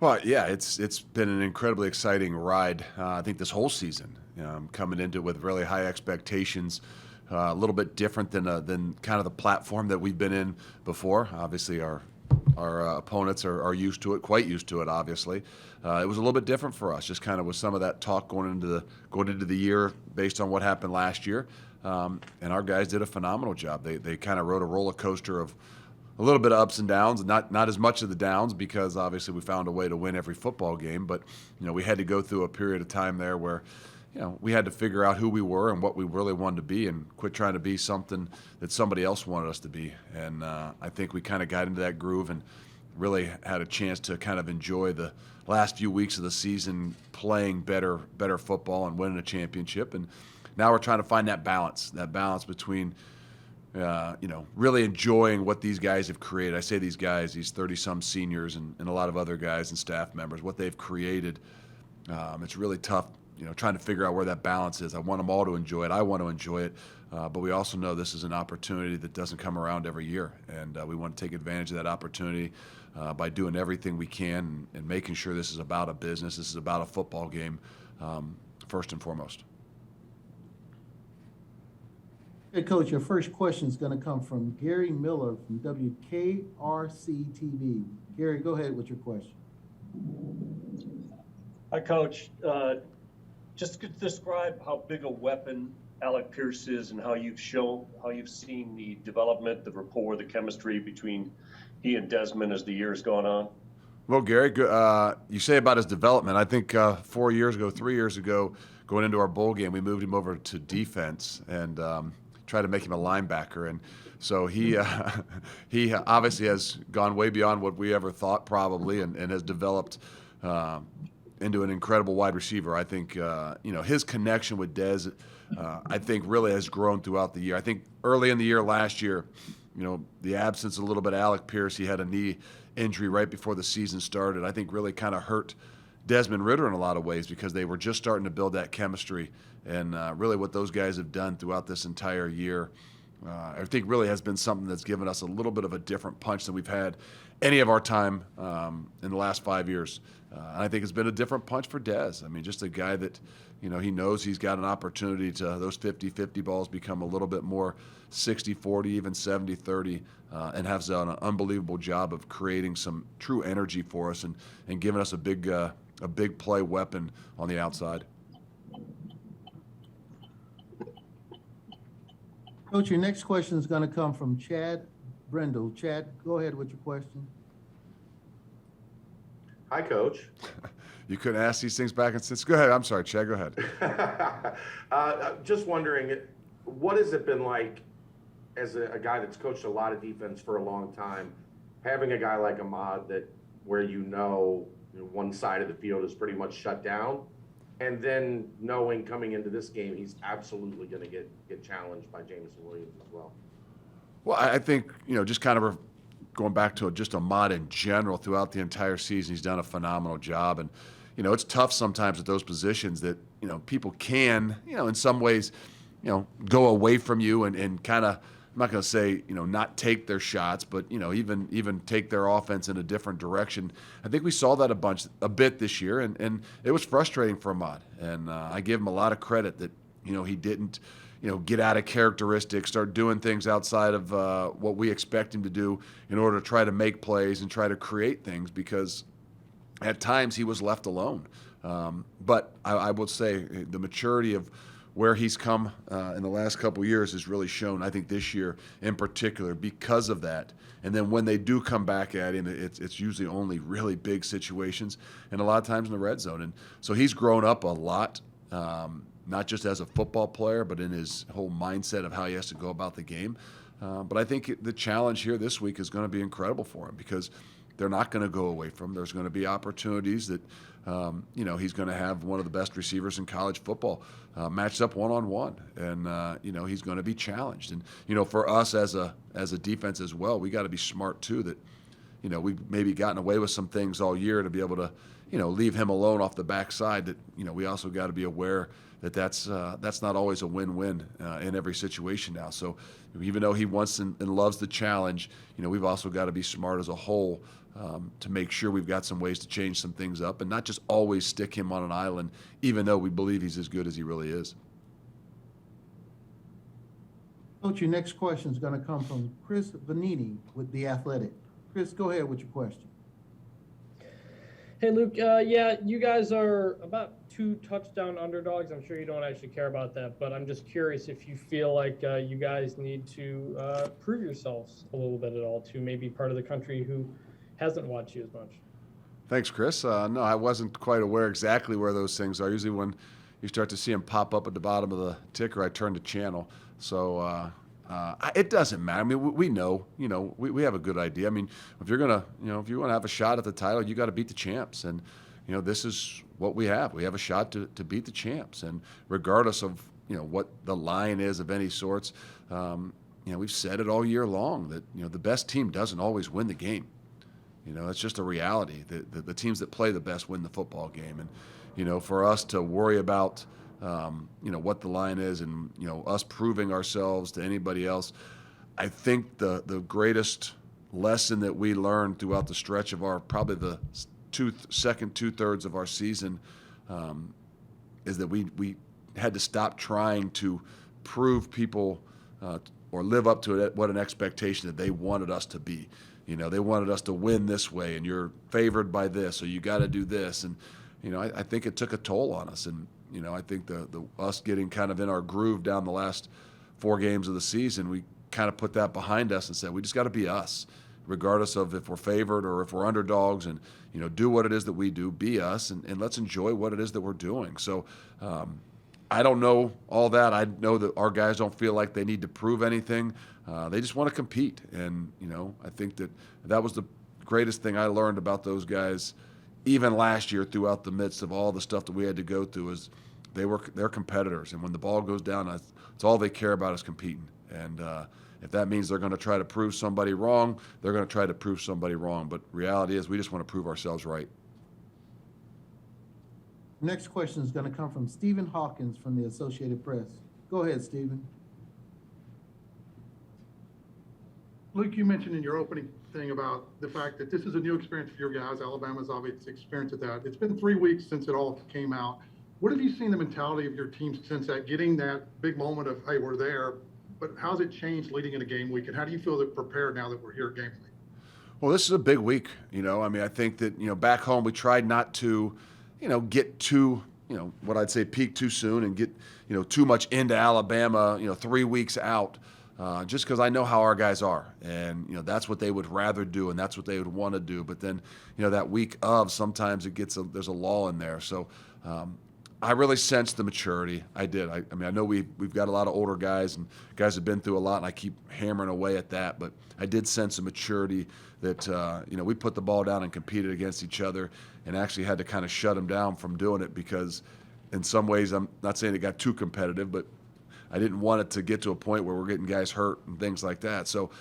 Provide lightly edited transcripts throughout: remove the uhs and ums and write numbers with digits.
Well, yeah, it's been an incredibly exciting ride. I think this whole season, coming into it with really high expectations, a little bit different than kind of the platform that we've been in before. Obviously, our opponents are used to it, quite used to it. Obviously, it was a little bit different for us, just kind of with some of that talk going into the year based on what happened last year. And our guys did a phenomenal job. They kind of rode a roller coaster of a little bit of ups and downs, not as much of the downs because obviously we found a way to win every football game. But we had to go through a period of time there where we had to figure out who we were and what we really wanted to be, and quit trying to be something that somebody else wanted us to be. And I think we kind of got into that groove and really had a chance to kind of enjoy the last few weeks of the season playing better football and winning a championship. And now we're trying to find that balance between really enjoying what these guys have created. I say these guys, these 30-some seniors and a lot of other guys and staff members, what they've created. It's really tough, trying to figure out where that balance is. I want them all to enjoy it. I want to enjoy it. But we also know this is an opportunity that doesn't come around every year. And we want to take advantage of that opportunity by doing everything we can and making sure this is about a business. This is about a football game, first and foremost. Hey, Coach, your first question is going to come from Gary Miller from WKRC TV. Gary, go ahead with your question. Hi, Coach. Just describe how big a weapon Alec Pierce is and how you've seen the development, the rapport, the chemistry between he and Desmond as the years gone on. Well, Gary, you say about his development. I think 3 years ago, going into our bowl game, we moved him over to defense and try to make him a linebacker, and so he obviously has gone way beyond what we ever thought probably, and has developed into an incredible wide receiver. I think his connection with Dez, I think really has grown throughout the year. I think early in the year last year, the absence a little bit of Alec Pierce, he had a knee injury right before the season started. I think really kind of hurt Desmond Ridder in a lot of ways because they were just starting to build that chemistry. And really what those guys have done throughout this entire year, I think really has been something that's given us a little bit of a different punch than we've had any of our time in the last 5 years. And I think it's been a different punch for Dez. I mean, just a guy that, he knows he's got an opportunity to those 50-50 balls become a little bit more 60-40, even 70-30, and has done an unbelievable job of creating some true energy for us and giving us a big play weapon on the outside. Coach, your next question is going to come from Chad Brendel. Chad, go ahead with your question. Hi, Coach. You couldn't ask these things back and since. Go ahead. I'm sorry, Chad. Go ahead. Just wondering, what has it been like as a guy that's coached a lot of defense for a long time, having a guy like Ahmad where one side of the field is pretty much shut down, and then knowing coming into this game he's absolutely going to get challenged by Jameson Williams as well? Well, I think, just kind of going back to just Ahmad in general throughout the entire season, he's done a phenomenal job. And, it's tough sometimes at those positions that, people can, in some ways, go away from you and kind of, I'm not going to say, not take their shots, but, even take their offense in a different direction. I think we saw that a bit this year, and it was frustrating for Ahmad. And I give him a lot of credit that, he didn't, get out of characteristics, start doing things outside of what we expect him to do in order to try to make plays and try to create things, because at times he was left alone. But I would say the maturity of where he's come in the last couple of years has really shown, I think this year in particular, because of that. And then when they do come back at him, it's usually only really big situations and a lot of times in the red zone. And so he's grown up a lot, not just as a football player, but in his whole mindset of how he has to go about the game. But I think the challenge here this week is going to be incredible for him because they're not going to go away from him. There's going to be opportunities that, he's going to have one of the best receivers in college football matched up one-on-one. And, he's going to be challenged. And, for us as a defense as well, we got to be smart too that, we've maybe gotten away with some things all year to be able to, leave him alone off the backside. That we also got to be aware that that's not always a win-win in every situation now. So even though he wants and loves the challenge, we've also got to be smart as a whole to make sure we've got some ways to change some things up and not just always stick him on an island, even though we believe he's as good as he really is. Coach, your next question is going to come from Chris Vanini with The Athletic. Chris, go ahead with your question. Hey, Luke. Yeah, you guys are about 2 touchdown underdogs. I'm sure you don't actually care about that, but I'm just curious if you feel like you guys need to prove yourselves a little bit at all to maybe part of the country who hasn't watched you as much. Thanks, Chris. No, I wasn't quite aware exactly where those things are. Usually when you start to see them pop up at the bottom of the ticker, I turn to channel. So it doesn't matter. I mean, we know, we have a good idea. I mean, if you're going to, if you want to have a shot at the title, you got to beat the champs. And, this is what we have. We have a shot to beat the champs. And regardless of, what the line is of any sorts, we've said it all year long that, the best team doesn't always win the game. It's just a reality. The teams that play the best win the football game. And, for us to worry about, what the line is and, us proving ourselves to anybody else, I think the greatest lesson that we learned throughout the stretch of probably the second 2/3 of our season is that we had to stop trying to prove people or live up to what an expectation that they wanted us to be. They wanted us to win this way, and you're favored by this, so you got to do this. And, I think it took a toll on us. And, I think the us getting kind of in our groove down the last 4 games of the season, we kind of put that behind us and said, we just got to be us, regardless of if we're favored or if we're underdogs, and, do what it is that we do, be us, and let's enjoy what it is that we're doing. So I don't know all that. I know that our guys don't feel like they need to prove anything. They just want to compete. And, I think that was the greatest thing I learned about those guys, even last year throughout the midst of all the stuff that we had to go through, is they're competitors. And when the ball goes down, it's all they care about is competing. And if that means they're going to try to prove somebody wrong, they're going to try to prove somebody wrong. But reality is we just want to prove ourselves right. Next question is going to come from Stephen Hawkins from the Associated Press. Go ahead, Stephen. Luke, you mentioned in your opening thing about the fact that this is a new experience for your guys. Alabama's obviously experienced that. It's been 3 weeks since it all came out. What have you seen the mentality of your team since that, getting that big moment of, hey, we're there, but how's it changed leading into game week? And how do you feel that prepared now that we're here at game week? Well, this is a big week. I mean, I think that, back home we tried not to, get too, what I'd say peak too soon and get, too much into Alabama, 3 weeks out. Just because I know how our guys are, and that's what they would rather do, and that's what they would want to do. But then, that week of, sometimes there's a lull in there. So I really sensed the maturity. I did. I mean, I know we've got a lot of older guys and guys have been through a lot, and I keep hammering away at that. But I did sense a maturity that we put the ball down and competed against each other, and actually had to kind of shut them down from doing it because, in some ways, I'm not saying it got too competitive, but I didn't want it to get to a point where we're getting guys hurt and things like that. So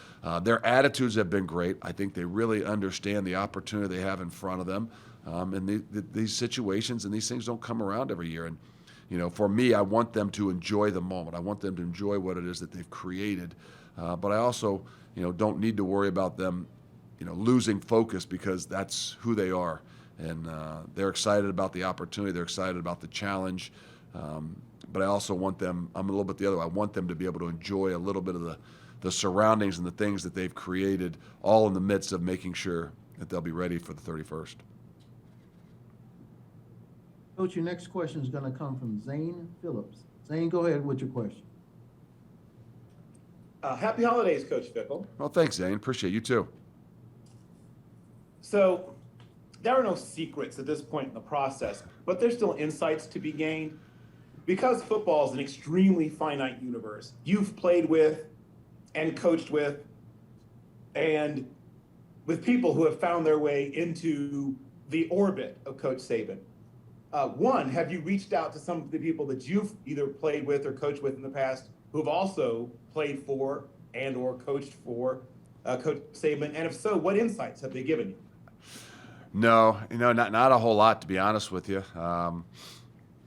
their attitudes have been great. I think they really understand the opportunity they have in front of them. And these situations and these things don't come around every year. And, for me, I want them to enjoy the moment. I want them to enjoy what it is that they've created. But I also, don't need to worry about them, losing focus, because that's who they are. And they're excited about the opportunity. They're excited about the challenge. But I also want them, I'm a little bit the other way, I want them to be able to enjoy a little bit of the surroundings and the things that they've created, all in the midst of making sure that they'll be ready for the 31st. Coach, your next question is going to come from Zane Phillips. Zane, go ahead with your question. Happy holidays, Coach Fickell. Well, thanks, Zane. Appreciate you too. So there are no secrets at this point in the process, but there's still insights to be gained. Because football is an extremely finite universe, you've played with and coached with and with people who have found their way into the orbit of Coach Saban. One, have you reached out to some of the people that you've either played with or coached with in the past who have also played for and or coached for Coach Saban? And if so, what insights have they given you? No, not a whole lot, to be honest with you. I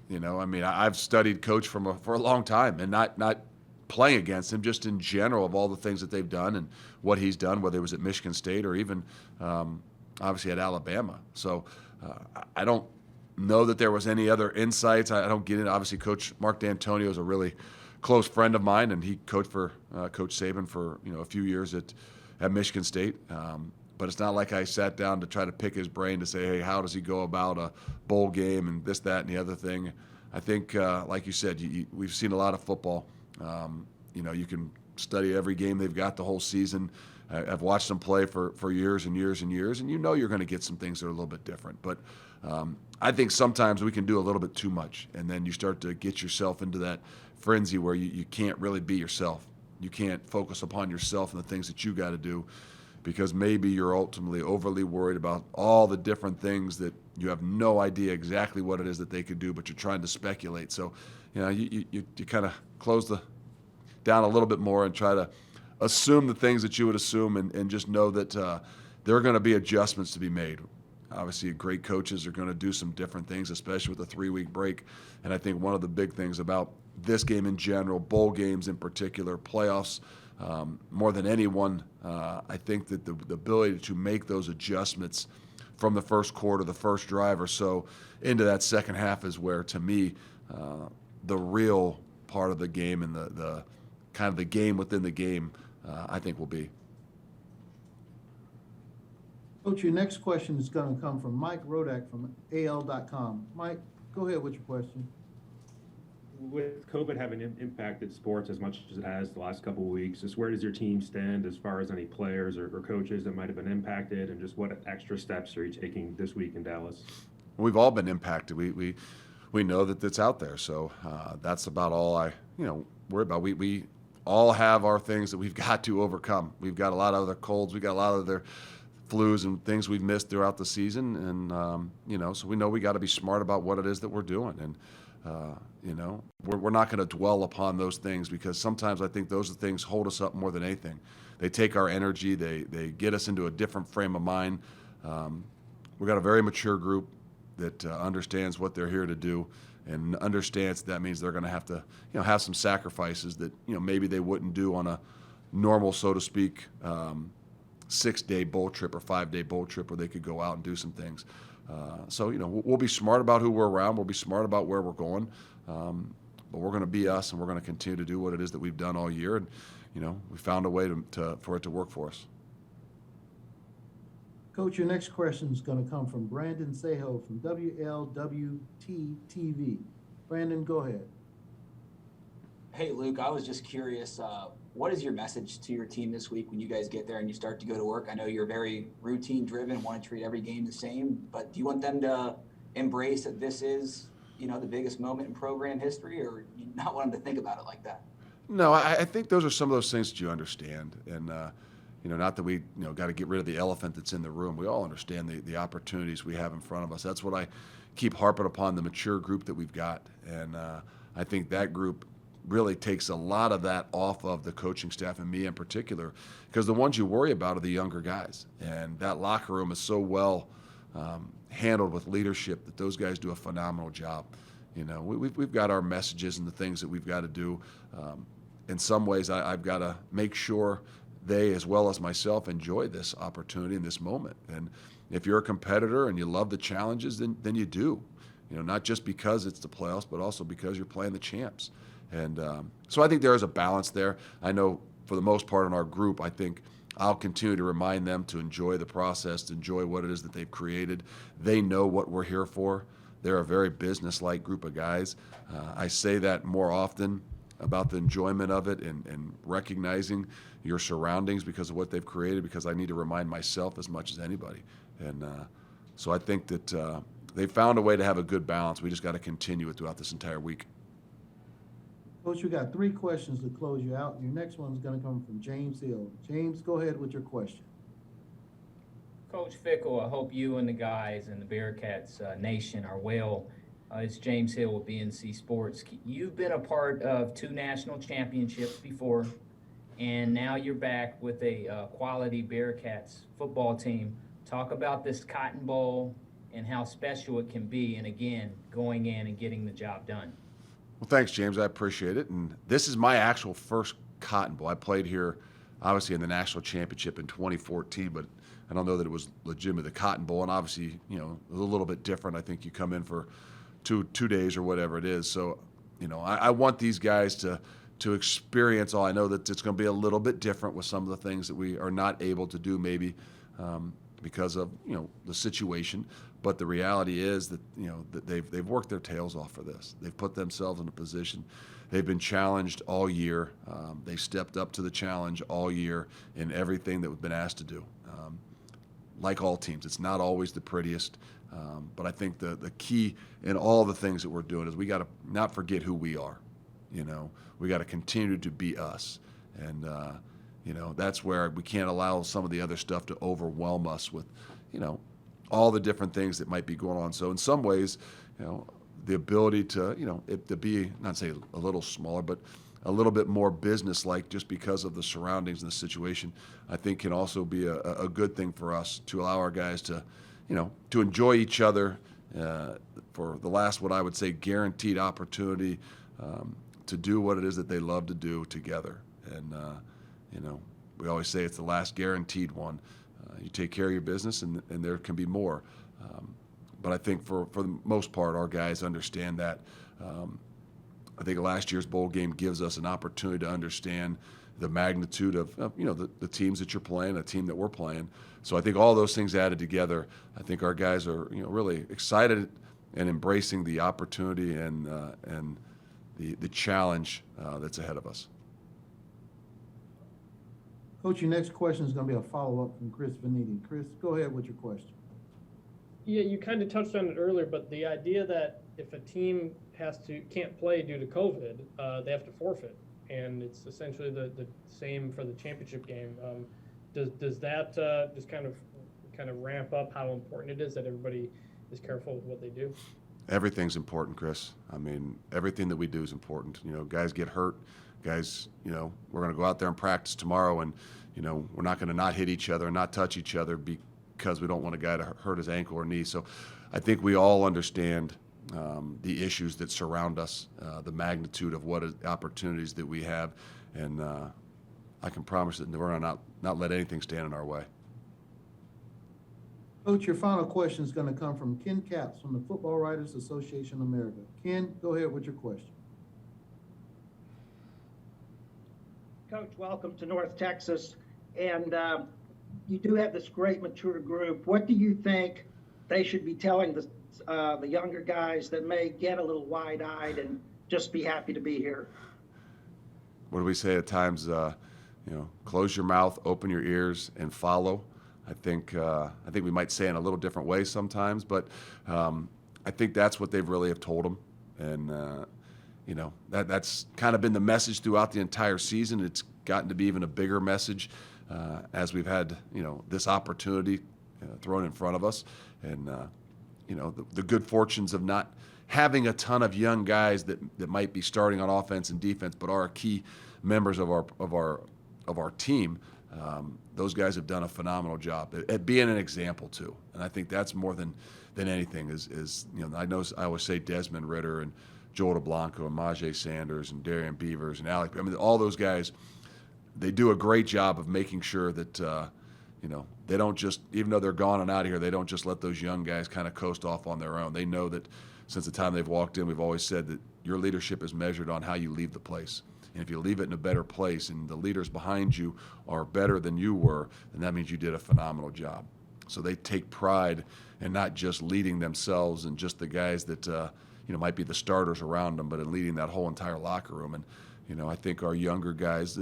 mean, I've studied Coach for a long time, and not playing against him, just in general of all the things that they've done and what he's done, whether it was at Michigan State or even obviously at Alabama. So I don't know that there was any other insights. I don't get it. Obviously, Coach Mark D'Antonio is a really close friend of mine, and he coached for Coach Saban for a few years at Michigan State. But it's not like I sat down to try to pick his brain to say, hey, how does he go about a bowl game and this, that, and the other thing. I think, like you said, we've seen a lot of football. You can study every game they've got the whole season. I've watched them play for years and years and years, and you're going to get some things that are a little bit different. But I think sometimes we can do a little bit too much, and then you start to get yourself into that frenzy where you can't really be yourself. You can't focus upon yourself and the things that you got to do, because maybe you're ultimately overly worried about all the different things that you have no idea exactly what it is that they could do, but you're trying to speculate. So, you kind of close down a little bit more and try to assume the things that you would assume, and just know that there are going to be adjustments to be made. Obviously, great coaches are going to do some different things, especially with a 3-week break. And I think one of the big things about this game in general, bowl games in particular, playoffs, more than anyone, I think that the ability to make those adjustments from the first quarter, the first drive or so, into that second half is where, to me, the real part of the game and the kind of the game within the game, I think will be. Coach, your next question is going to come from Mike Rodak from AL.com. Mike, go ahead with your question. With COVID having impacted sports as much as it has the last couple of weeks, just where does your team stand as far as any players or coaches that might have been impacted, and just what extra steps are you taking this week in Dallas? We've all been impacted. We know that it's out there, so that's about all I worry about. We all have our things that we've got to overcome. We've got a lot of other colds. We've got a lot of other flus and things we've missed throughout the season, and so we know we got to be smart about what it is that we're doing, and we're not going to dwell upon those things, because sometimes I think those things hold us up more than anything. They take our energy. They get us into a different frame of mind. We've got a very mature group that understands what they're here to do, and understands that means they're going to have to have some sacrifices that maybe they wouldn't do on a normal, so to speak, 6-day bowl trip or 5-day bowl trip where they could go out and do some things. So we'll be smart about who we're around. We'll be smart about where we're going. But we're going to be us, and we're going to continue to do what it is that we've done all year. And we found a way for it to work for us. Coach, your next question is going to come from Brandon Seho from WLWT-TV. Brandon, go ahead. Hey, Luke, I was just curious, what is your message to your team this week when you guys get there and you start to go to work? I know you're very routine-driven, want to treat every game the same, but do you want them to embrace that this is, the biggest moment in program history, or you not want them to think about it like that? No, I think those are some of those things that you understand. And, not that we, got to get rid of the elephant that's in the room. We all understand the opportunities we have in front of us. That's what I keep harping upon, the mature group that we've got. And I think that group really takes a lot of that off of the coaching staff, and me in particular, because the ones you worry about are the younger guys. And that locker room is so well handled with leadership that those guys do a phenomenal job. We've got our messages and the things that we've got to do. In some ways, I've got to make sure they, as well as myself, enjoy this opportunity in this moment. And if you're a competitor and you love the challenges, then you do. Not just because it's the playoffs, but also because you're playing the champs. And so I think there is a balance there. I know for the most part in our group, I think I'll continue to remind them to enjoy the process, to enjoy what it is that they've created. They know what we're here for. They're a very business-like group of guys. I say that more often about the enjoyment of it and recognizing your surroundings because of what they've created, because I need to remind myself as much as anybody. And so I think that they found a way to have a good balance. We just got to continue it throughout this entire week. Coach, we got 3 questions to close you out. Your next one is going to come from James Hill. James, go ahead with your question. Coach Fickell, I hope you and the guys and the Bearcats nation are well. It's James Hill with BNC Sports. You've been a part of 2 national championships before, and now you're back with a quality Bearcats football team. Talk about this Cotton Bowl and how special it can be, and again, going in and getting the job done. Well, thanks, James. I appreciate it. And this is my actual first Cotton Bowl. I played here, obviously, in the national championship in 2014, but I don't know that it was legitimate, the Cotton Bowl. And obviously, you know, it was a little bit different. I think you come in for two days or whatever it is. So, you know, I want these guys to experience all. I know that it's going to be a little bit different with some of the things that we are not able to do maybe because of, you know, the situation. But the reality is that, you know, that they've worked their tails off for this. They've put themselves in a position. They've been challenged all year. They stepped up to the challenge all year in everything that we've been asked to do. Like all teams, it's not always the prettiest. But I think the key in all the things that we're doing is we got to not forget who we are. You know, we got to continue to be us. And, you know, that's where we can't allow some of the other stuff to overwhelm us with, you know, all the different things that might be going on. So in some ways, you know, the ability to, you know, to be, not say a little smaller, but a little bit more business-like just because of the surroundings and the situation, I think can also be a good thing for us to allow our guys to, you know, to enjoy each other for the last, what I would say, guaranteed opportunity to do what it is that they love to do together. And, you know, we always say it's the last guaranteed one. You take care of your business, and there can be more. But I think for the most part, our guys understand that. I think last year's bowl game gives us an opportunity to understand the magnitude of you know, the teams that you're playing, a team that we're playing. So I think all those things added together, I think our guys are, you know, really excited and embracing the opportunity and the challenge that's ahead of us. Coach, your next question is going to be a follow-up from Chris Vaniti. Chris, go ahead with your question. Yeah, you kind of touched on it earlier, but the idea that if a team can't play due to COVID, they have to forfeit, and it's essentially the same for the championship game. Does that just kind of ramp up how important it is that everybody is careful with what they do? Everything's important, Chris. I mean, everything that we do is important. You know, guys get hurt. Guys, you know, we're going to go out there and practice tomorrow, and, you know, we're not going to not hit each other and not touch each other because we don't want a guy to hurt his ankle or knee. So I think we all understand the issues that surround us, the magnitude of what opportunities that we have, and I can promise that we're going to not let anything stand in our way. Coach, your final question is going to come from Ken Capps from the Football Writers Association of America. Ken, go ahead with your question. Coach, welcome to North Texas. And you do have this great mature group. What do you think they should be telling the younger guys that may get a little wide-eyed and just be happy to be here? What do we say at times? You know, close your mouth, open your ears, and follow. I think we might say in a little different way sometimes, but I think that's what they've really have told them. And you know, that's kind of been the message throughout the entire season. It's gotten to be even a bigger message as we've had, you know, this opportunity thrown in front of us. And, you know, the good fortunes of not having a ton of young guys that might be starting on offense and defense, but are key members of our team. Those guys have done a phenomenal job at being an example too. And I think that's more than anything is, you know, I always say Desmond Ritter and Joel DeBlanco and Majay Sanders and Darian Beavers and Alec. I mean, all those guys, they do a great job of making sure that, you know, they don't just, even though they're gone and out of here, they don't just let those young guys kind of coast off on their own. They know that since the time they've walked in, we've always said that your leadership is measured on how you leave the place. And if you leave it in a better place and the leaders behind you are better than you were, then that means you did a phenomenal job. So they take pride in not just leading themselves and just the guys that, you know, might be the starters around them, but in leading that whole entire locker room. And, you know, I think our younger guys,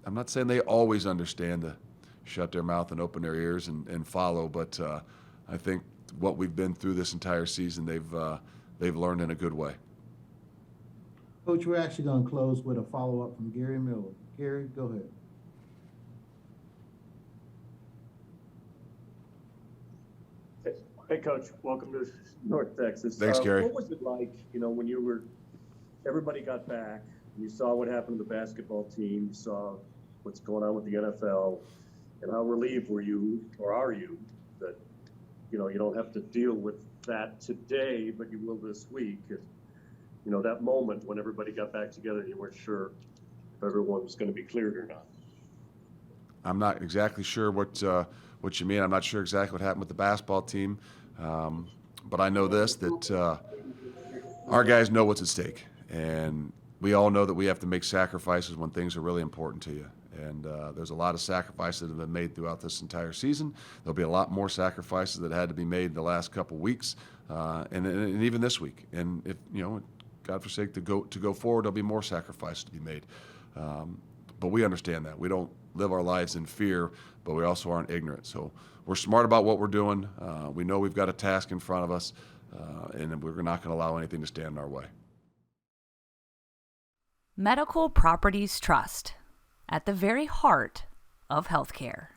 I'm not saying they always understand to shut their mouth and open their ears and follow, but I think what we've been through this entire season, they've learned in a good way. Coach, we're actually going to close with a follow-up from Gary Miller. Gary, go ahead. Hey, Coach, welcome to North Texas. Thanks, Gary. What was it like, you know, when everybody got back, you saw what happened to the basketball team, you saw what's going on with the NFL, and how relieved were you, or are you, that, you know, you don't have to deal with that today, but you will this week. And, you know, that moment when everybody got back together, you weren't sure if everyone was going to be cleared or not. I'm not exactly sure what you mean. I'm not sure exactly what happened with the basketball team, but I know this, that our guys know what's at stake, and we all know that we have to make sacrifices when things are really important to you. And there's a lot of sacrifices that have been made throughout this entire season. There'll be a lot more sacrifices that had to be made in the last couple of weeks, and even this week. And if, you know, God forsake, to go forward, there'll be more sacrifices to be made. But we understand that. We don't live our lives in fear, but we also aren't ignorant. So we're smart about what we're doing. We know we've got a task in front of us, and we're not going to allow anything to stand in our way. Medical Properties Trust, at the very heart of healthcare.